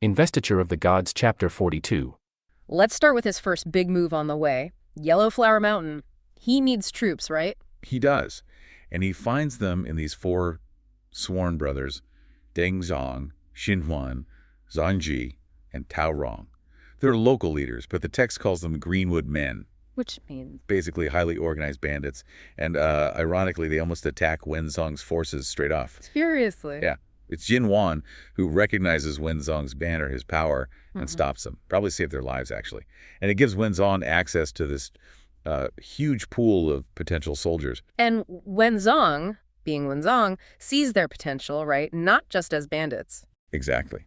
Investiture of the Gods, Chapter 42. Let's start with his first big move on the way. Yellow Flower Mountain. He needs troops, right? He does. And he finds them in these four sworn brothers, Deng Zhang, Xinhuan, Zhangji, and Tao Rong. They're local leaders, but the text calls them Greenwood Men. Which means? Basically highly organized bandits. And ironically, they almost attack Wenzhong's forces straight off. Seriously? Yeah. It's Jinwan who recognizes Wenzhong's banner, his power, and stops them. Probably saved their lives, actually. And it gives Wenzhong access to this huge pool of potential soldiers. And Wenzhong, being Wenzhong, sees their potential, right? Not just as bandits. Exactly.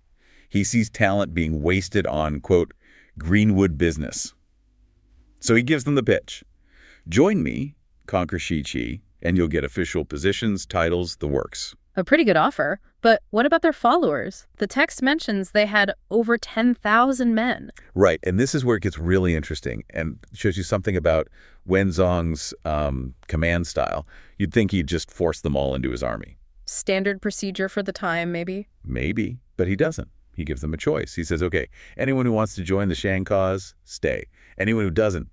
He sees talent being wasted on, quote, Greenwood business. So he gives them the pitch. Join me, conquer Shiqi, and you'll get official positions, titles, the works. A pretty good offer. But what about their followers? The text mentions they had over 10,000 men. Right, and this is where it gets really interesting and shows you something about Wenzhong's command style. You'd think he'd just force them all into his army. Standard procedure for the time, maybe? Maybe, but he doesn't. He gives them a choice. He says, okay, anyone who wants to join the Shang cause, stay. Anyone who doesn't,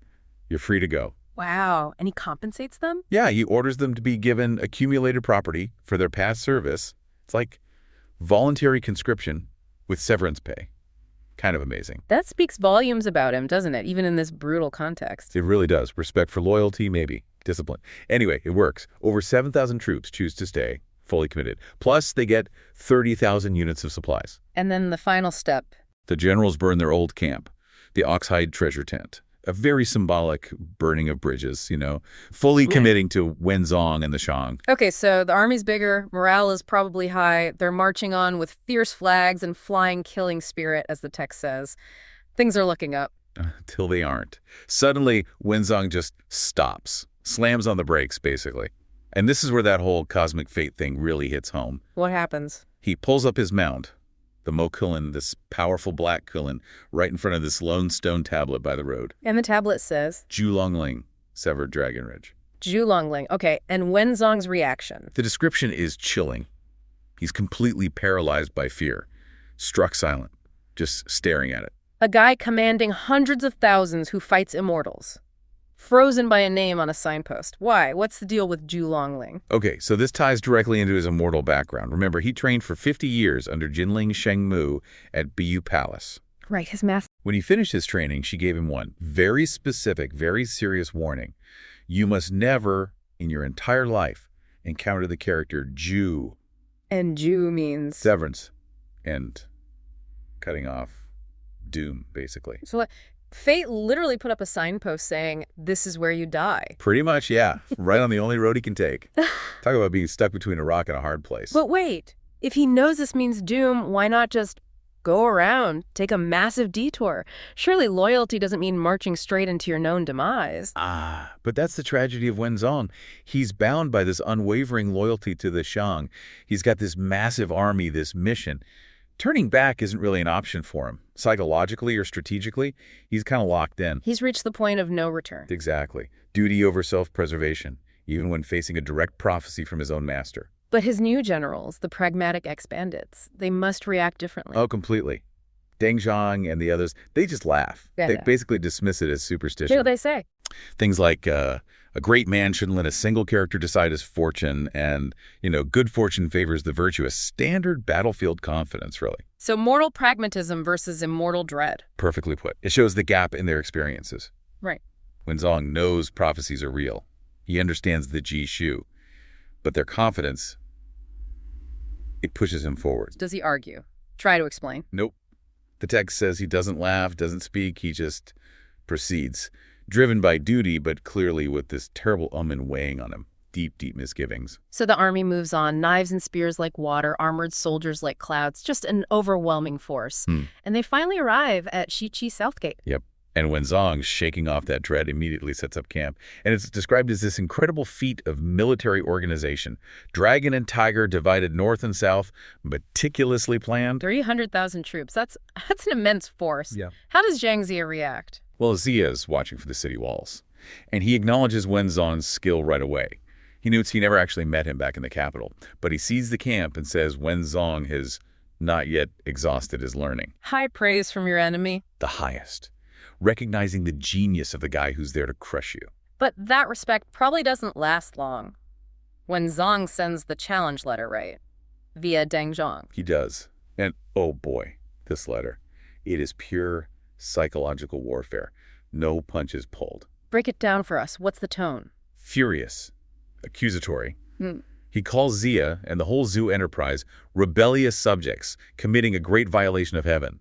you're free to go. Wow, and he compensates them? Yeah, he orders them to be given accumulated property for their past service. It's like voluntary conscription with severance pay. Kind of amazing. That speaks volumes about him, doesn't it? Even in this brutal context. It really does. Respect for loyalty, maybe. Discipline. Anyway, it works. Over 7,000 troops choose to stay, fully committed. Plus, they get 30,000 units of supplies. And then the final step. The generals burn their old camp, the Oxhide treasure tent. A very symbolic burning of bridges, fully committing to Wenzhong and the Shang. Okay, so the army's bigger, morale is probably high, they're marching on with fierce flags and flying killing spirit, as the text says. Things are looking up. Till they aren't. Suddenly, Wenzhong just stops, slams on the brakes, basically. And this is where that whole cosmic fate thing really hits home. What happens? He pulls up his mount, the Mo Kulin, this powerful black Kulin, right in front of this lone stone tablet by the road. And the tablet says? Zhulongling, severed Dragon Ridge. Zhulongling. Okay, and Wenzhong's reaction? The description is chilling. He's completely paralyzed by fear, struck silent, just staring at it. A guy commanding hundreds of thousands who fights immortals. Frozen by a name on a signpost. Why? What's the deal with Zhulongling? Okay, so this ties directly into his immortal background. Remember, he trained for 50 years under Jinling Shengmu at Bu Palace. Right, his math. When he finished his training, she gave him one very specific, very serious warning. You must never, in your entire life, encounter the character Zhu. And Zhu means? Severance. And cutting off doom, basically. So Fate literally put up a signpost saying, this is where you die. Pretty much, yeah. Right on the only road he can take. Talk about being stuck between a rock and a hard place. But wait, if he knows this means doom, why not just go around, take a massive detour? Surely loyalty doesn't mean marching straight into your known demise. But that's the tragedy of Wenzhong. He's bound by this unwavering loyalty to the Shang. He's got this massive army, this mission. Turning back isn't really an option for him. Psychologically or strategically, he's kind of locked in. He's reached the point of no return. Exactly. Duty over self-preservation, even when facing a direct prophecy from his own master. But his new generals, the pragmatic ex-bandits, they must react differently. Oh, completely. Deng Zhang and the others, they just laugh. Yeah, they basically dismiss it as superstition. What do they say? Things like, a great man shouldn't let a single character decide his fortune, and, good fortune favors the virtuous. Standard battlefield confidence, really. So mortal pragmatism versus immortal dread. Perfectly put. It shows the gap in their experiences. Right. Wenzhong knows prophecies are real. He understands the Ji Shu. But their confidence, it pushes him forward. Does he argue? Try to explain. Nope. The text says he doesn't laugh, doesn't speak, he just proceeds. Driven by duty, but clearly with this terrible omen weighing on him. Deep, deep misgivings. So the army moves on, knives and spears like water, armored soldiers like clouds, just an overwhelming force. And they finally arrive at Shiqi Southgate. Yep. And Wenzhong, shaking off that dread, immediately sets up camp. And it's described as this incredible feat of military organization. Dragon and Tiger divided north and south, meticulously planned. 300,000 troops. That's an immense force. Yeah. How does Jiang Ziya react? Well, Ziya is watching for the city walls. And he acknowledges Wenzhong's skill right away. He notes he never actually met him back in the capital. But he sees the camp and says Wenzhong has not yet exhausted his learning. High praise from your enemy. The highest. Recognizing the genius of the guy who's there to crush you. But that respect probably doesn't last long. Wenzhong sends the challenge letter, right? Via Zhang. He does. And oh boy, this letter. It is pure psychological warfare. No punches pulled. Break it down for us. What's the tone? Furious. Accusatory. He calls Ziya and the whole zoo enterprise rebellious subjects committing a great violation of heaven.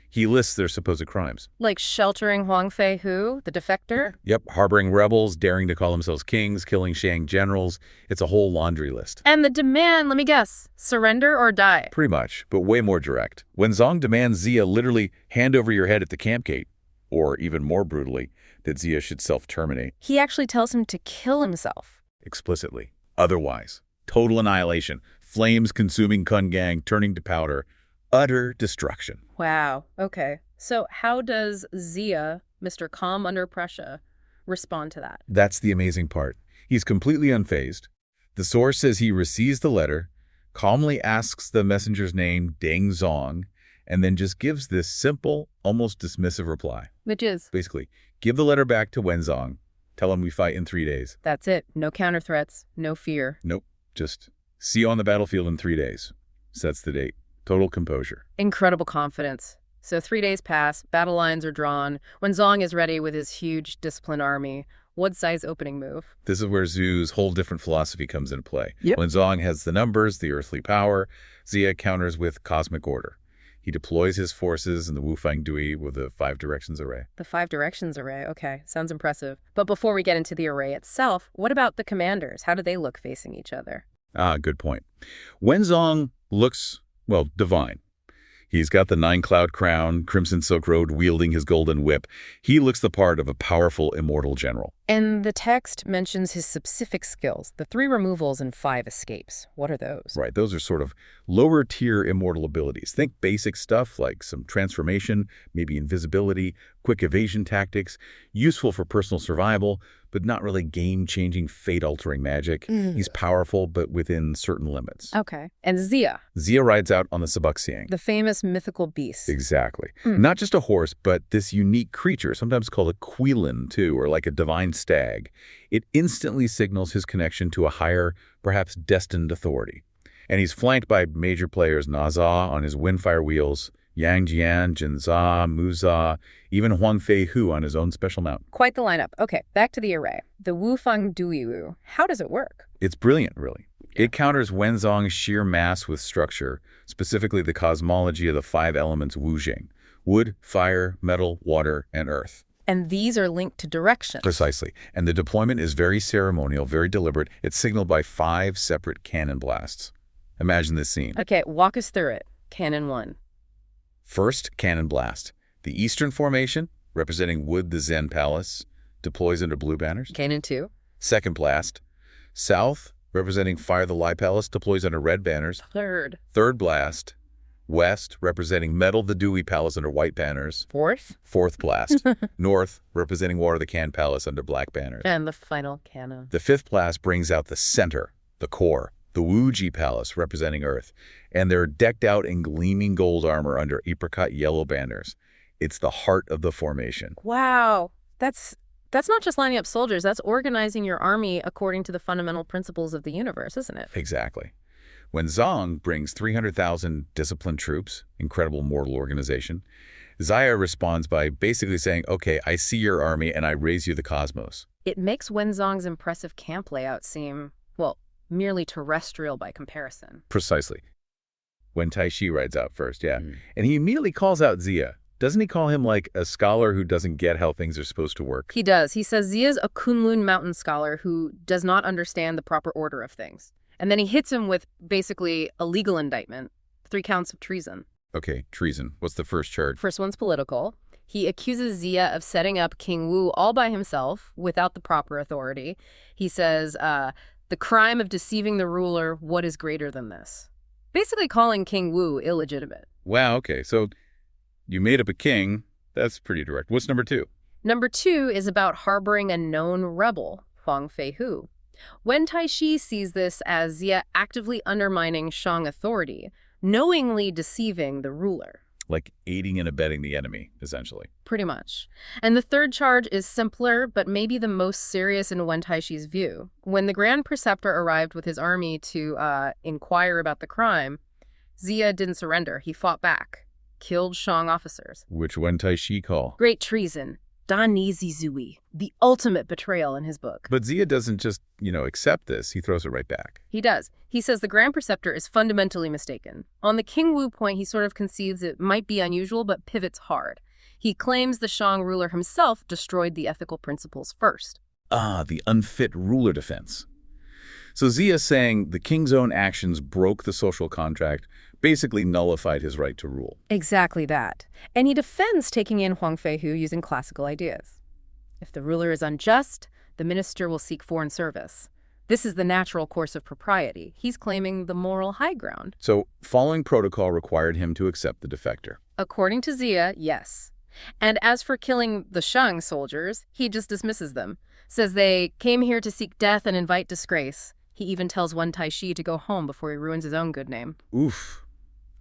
He lists their supposed crimes. Like sheltering Huang Feihu, the defector? Yep, harboring rebels, daring to call themselves kings, killing Shang generals. It's a whole laundry list. And the demand, let me guess, surrender or die? Pretty much, but way more direct. Wenzhong demands Ziya literally hand over your head at the camp gate, or even more brutally, that Ziya should self-terminate. He actually tells him to kill himself. Explicitly. Otherwise, total annihilation, flames consuming Kun Gang, turning to powder, utter destruction. Wow. Okay. So how does Ziya, Mr. Calm Under Pressure, respond to that? That's the amazing part. He's completely unfazed. The source says he receives the letter, calmly asks the messenger's name, Deng Zong, and then just gives this simple, almost dismissive reply. Which is? Basically, give the letter back to Wenzhong. Tell him we fight in 3 days. That's it. No counter threats. No fear. Nope. Just see you on the battlefield in 3 days. Sets the date. Total composure. Incredible confidence. So 3 days pass, battle lines are drawn. Wenzhong is ready with his huge disciplined army. What size opening move? This is where Zhu's whole different philosophy comes into play. Yep. Wenzhong has the numbers, the earthly power. Ziya counters with cosmic order. He deploys his forces in the Wufang Dui with the 5 directions array. The 5 directions array. Okay, sounds impressive. But before we get into the array itself, what about the commanders? How do they look facing each other? Ah, good point. Wenzhong looks, well, divine. He's got the 9-cloud crown, crimson silk robe, wielding his golden whip. He looks the part of a powerful, immortal general. And the text mentions his specific skills, the 3 removals and 5 escapes. What are those? Right, those are sort of lower-tier immortal abilities. Think basic stuff like some transformation, maybe invisibility, quick evasion tactics, useful for personal survival, but not really game-changing, fate-altering magic. He's powerful, but within certain limits. Okay. And Ziya? Ziya rides out on the Sabuxiang. The famous mythical beast. Exactly. Not just a horse, but this unique creature, sometimes called a quilin, too, or like a divine stag. It instantly signals his connection to a higher, perhaps destined authority. And he's flanked by major players Naza on his windfire wheels, Yang Jian, Jinza, Muza, even Huang Feihu on his own special mount. Quite the lineup. Okay, back to the array. The Wufang Dui. How does it work? It's brilliant, really. It counters Wenzhong's sheer mass with structure, specifically the cosmology of the 5 elements Wuzhing: wood, fire, metal, water, and earth. And these are linked to directions. Precisely. And the deployment is very ceremonial, very deliberate. It's signaled by 5 separate cannon blasts. Imagine this scene. Okay, walk us through it. Cannon 1. First cannon blast. The Eastern Formation, representing Wood the Zen Palace, deploys under blue banners. Cannon 2. Second blast. South, representing Fire the Lai Palace, deploys under red banners. Third. Third blast. West, representing Metal the Dewey Palace under white banners. Fourth. Fourth blast. North, representing Water the Can Palace under black banners. And the final cannon. The fifth blast brings out the center, the core, the Wuji Palace, representing Earth. And they're decked out in gleaming gold armor under apricot yellow banners. It's the heart of the formation. Wow. That's not just lining up soldiers. That's organizing your army according to the fundamental principles of the universe, isn't it? Exactly. When Zong brings 300,000 disciplined troops, incredible mortal organization, Ziya responds by basically saying, okay, I see your army and I raise you the cosmos. It makes Wenzhong's impressive camp layout seem, well, merely terrestrial by comparison. Precisely. When Taishi rides out first, yeah. And he immediately calls out Ziya. Doesn't he call him like a scholar who doesn't get how things are supposed to work? He does. He says Ziya's a Kunlun mountain scholar who does not understand the proper order of things. And then he hits him with basically a legal indictment, 3 counts of treason. Okay, treason. What's the first charge? First one's political. He accuses Ziya of setting up King Wu all by himself without the proper authority. He says, the crime of deceiving the ruler, what is greater than this? Basically calling King Wu illegitimate. Wow, okay. So you made up a king. That's pretty direct. What's number 2? Number 2 is about harboring a known rebel, Huang Feihu. When Taishi sees this as Ziya actively undermining Shang authority, knowingly deceiving the ruler. Like aiding and abetting the enemy, essentially. Pretty much. And the third charge is simpler, but maybe the most serious in Wen Taishi's view. When the Grand Preceptor arrived with his army to inquire about the crime, Ziya didn't surrender. He fought back, killed Shang officers. Which Wen Taishi call? Great treason. Dan Ni Zizui, the ultimate betrayal in his book. But Ziya doesn't just, accept this. He throws it right back. He does. He says the Grand Preceptor is fundamentally mistaken. On the King Wu point, he sort of concedes it might be unusual, but pivots hard. He claims the Shang ruler himself destroyed the ethical principles first. Ah, the unfit ruler defense. So Ziya's saying the king's own actions broke the social contract, basically nullified his right to rule. Exactly that. And he defends taking in Huang Feihu using classical ideas. If the ruler is unjust, the minister will seek foreign service. This is the natural course of propriety. He's claiming the moral high ground. So following protocol required him to accept the defector. According to Ziya, yes. And as for killing the Shang soldiers, he just dismisses them. Says they came here to seek death and invite disgrace. He even tells Wen Taishi to go home before he ruins his own good name. Oof.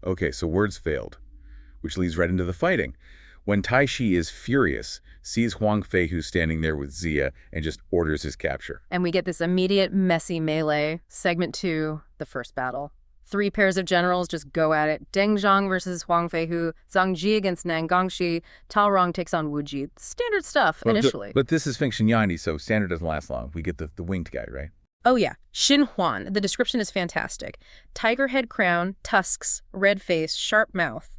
Okay, so words failed, which leads right into the fighting. Wen Taishi is furious, sees Huang Feihu standing there with Ziya, and just orders his capture. And we get this immediate, messy melee. Segment 2, the first battle. 3 pairs of generals just go at it. Deng Zhang versus Huang Feihu, Zhang Ji against Nan Gongxi, Tao Rong takes on Wu Ji. Standard stuff, initially. But this is Feng Xinyani, so standard doesn't last long. We get the winged guy, right? Oh yeah, Xin Huan. The description is fantastic. Tiger head crown, tusks, red face, sharp mouth.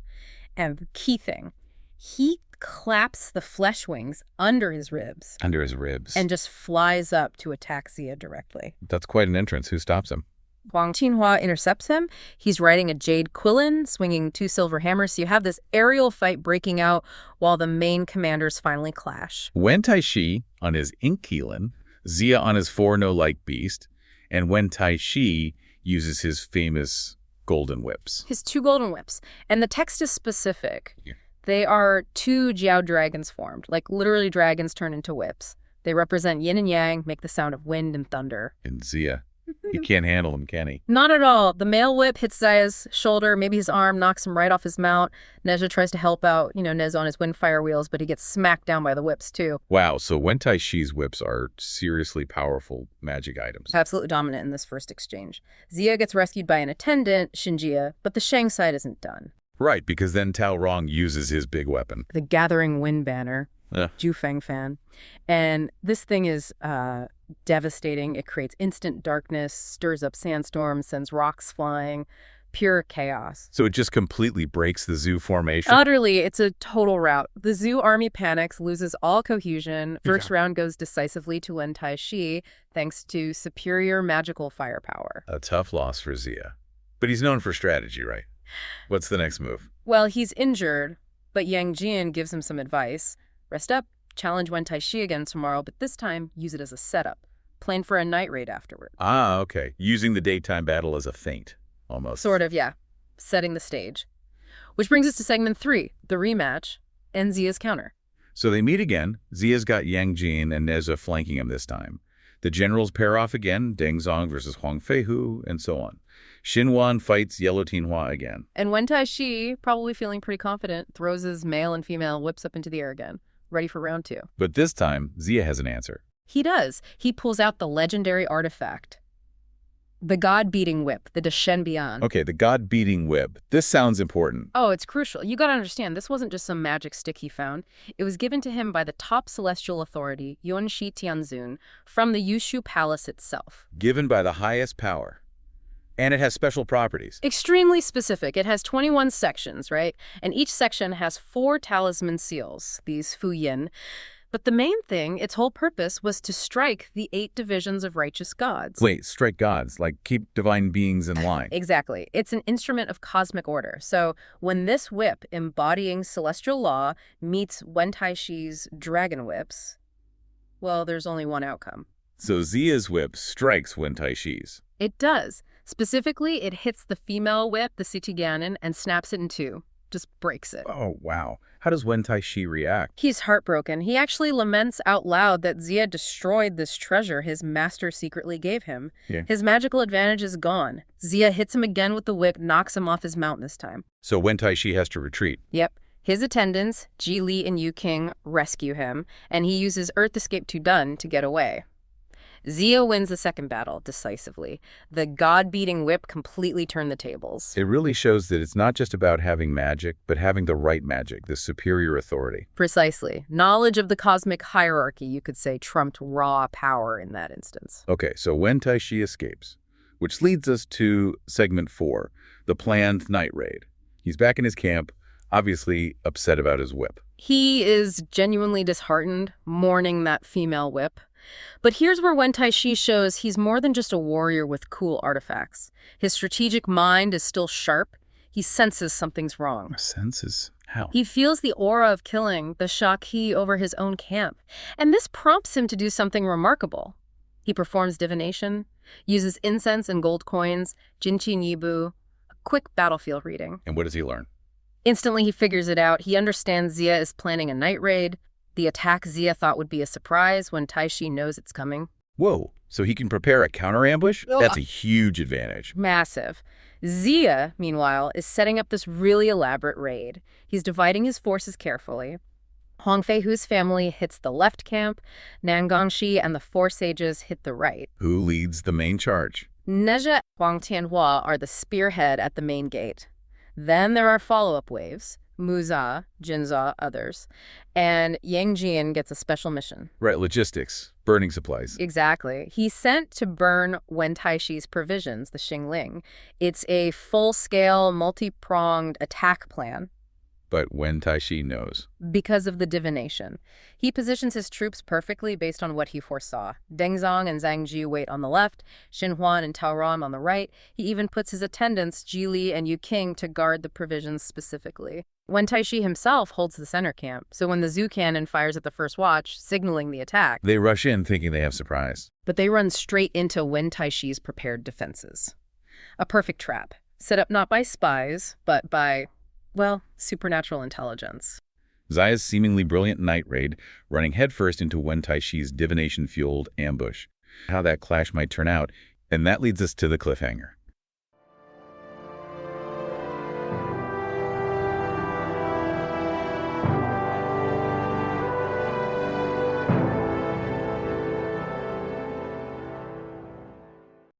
And the key thing, he claps the flesh wings under his ribs. Under his ribs. And just flies up to attack Ziya directly. That's quite an entrance. Who stops him? Huang Qinhua intercepts him. He's riding a jade quillin, swinging 2 silver hammers. So you have this aerial fight breaking out while the main commanders finally clash. Wen Taishi on his Inkkeelin, Ziya on his Forno-like beast, and Wen Taishi uses his famous golden whips. His 2 golden whips. And the text is specific. Yeah. They are 2 Jiao dragons formed, like literally dragons turn into whips. They represent yin and yang, make the sound of wind and thunder. And Ziya, he can't handle them, can he? Not at all. The male whip hits Ziya's shoulder, maybe his arm, knocks him right off his mount. Nezha tries to help out, Nez on his windfire wheels, but he gets smacked down by the whips too. Wow, so Wen Taishi's whips are seriously powerful magic items. Absolutely dominant in this first exchange. Ziya gets rescued by an attendant, Xinjia, but the Shang side isn't done. Right, because then Tao Rong uses his big weapon. The Gathering Wind Banner. Zhu Feng fan. And this thing is devastating. It creates instant darkness, stirs up sandstorms, sends rocks flying, pure chaos. So it just completely breaks the Zhu formation? Utterly. It's a total rout. The Zhu army panics, loses all cohesion. First round goes decisively to Wen Taishi, thanks to superior magical firepower. A tough loss for Ziya. But he's known for strategy, right? What's the next move? Well, he's injured, but Yang Jian gives him some advice. Rest up, challenge Wen Taishi again tomorrow, but this time use it as a setup. Plan for a night raid afterward. Ah, okay. Using the daytime battle as a feint, almost. Sort of, yeah. Setting the stage. Which brings us to segment 3, the rematch, and Ziya's counter. So they meet again. Ziya's got Yang Jin and Nezha flanking him this time. The generals pair off again, Deng Zhang versus Huang Feihu, and so on. Xin Huan fights Yellow Tinhua again. And Wen Taishi, probably feeling pretty confident, throws his male and female whips up into the air again, ready for round 2. But this time, Ziya has an answer. He does. He pulls out the legendary artifact. The God-beating whip, the Deshen Bian. Okay, the God-beating whip. This sounds important. Oh, it's crucial. You gotta understand, this wasn't just some magic stick he found. It was given to him by the top celestial authority, Yuanshi Tianzun, from the Yushu Palace itself. Given by the highest power. And it has special properties. Extremely specific. It has 21 sections, right? And each section has 4 talisman seals, these Fuyin. But the main thing, its whole purpose, was to strike the 8 divisions of righteous gods. Wait, strike gods, like keep divine beings in line. Exactly. It's an instrument of cosmic order. So when this whip embodying celestial law meets Wen Taishi's dragon whips, well, there's only one outcome. So Ziya's whip strikes Wen Taishi's. It does. Specifically, it hits the female whip, the Sitiganen, and snaps it in 2. just breaks it. Oh, wow. How does Wen Taishi react? He's heartbroken. He actually laments out loud that Ziya destroyed this treasure his master secretly gave him. Yeah. His magical advantage is gone. Ziya hits him again with the whip, knocks him off his mount this time. So Wen Taishi has to retreat. Yep. His attendants, Ji Li and Yu King, rescue him, and he uses Earth Escape 2 Dun to get away. Ziya wins the second battle decisively. The god-beating whip completely turned the tables. It really shows that it's not just about having magic, but having the right magic, the superior authority. Precisely. Knowledge of the cosmic hierarchy, you could say, trumped raw power in that instance. Okay, so Wen Taishi escapes, which leads us to segment 4, the planned night raid. He's back in his camp, obviously upset about his whip. He is genuinely disheartened, mourning that female whip. But here's where Wen Taishi shows he's more than just a warrior with cool artifacts. His strategic mind is still sharp. He senses something's wrong. Senses? How? He feels the aura of killing, the Shaki over his own camp. And this prompts him to do something remarkable. He performs divination, uses incense and gold coins, Jinqi Nibu, a quick battlefield reading. And what does he learn? Instantly he figures it out. He understands Ziya is planning a night raid. The attack Ziya thought would be a surprise when Taishi knows it's coming. Whoa, so he can prepare a counter ambush? That's a huge advantage. Massive. Ziya, meanwhile, is setting up this really elaborate raid. He's dividing his forces carefully. Huang Feihu's family hits the left camp. Nan Gongxi and the four sages hit the right. Who leads the main charge? Nezha and Huang Tianhua are the spearhead at the main gate. Then there are follow-up waves. Muza, Jinza, others. And Yang Jian gets a special mission. Right, logistics, burning supplies. Exactly. He's sent to burn Wen Taishi's provisions, the Xingling. It's a full-scale, multi-pronged attack plan. But Wen Taishi knows. Because of the divination. He positions his troops perfectly based on what he foresaw. Dengzong and Zhang Ji wait on the left, Xinhuan and Taoran on the right. He even puts his attendants, Ji Li and Yu King, to guard the provisions specifically. Wen Taishi himself holds the center camp, so when the Zhu cannon fires at the first watch, signaling the attack, They rush in thinking they have surprise. but they run straight into Wen Taishi's prepared defenses. A perfect trap, set up not by spies, but by, well, supernatural intelligence. Ziya's seemingly brilliant night raid running headfirst into Wen Taishi's divination-fueled ambush. How that clash might turn out, and that leads us to the cliffhanger.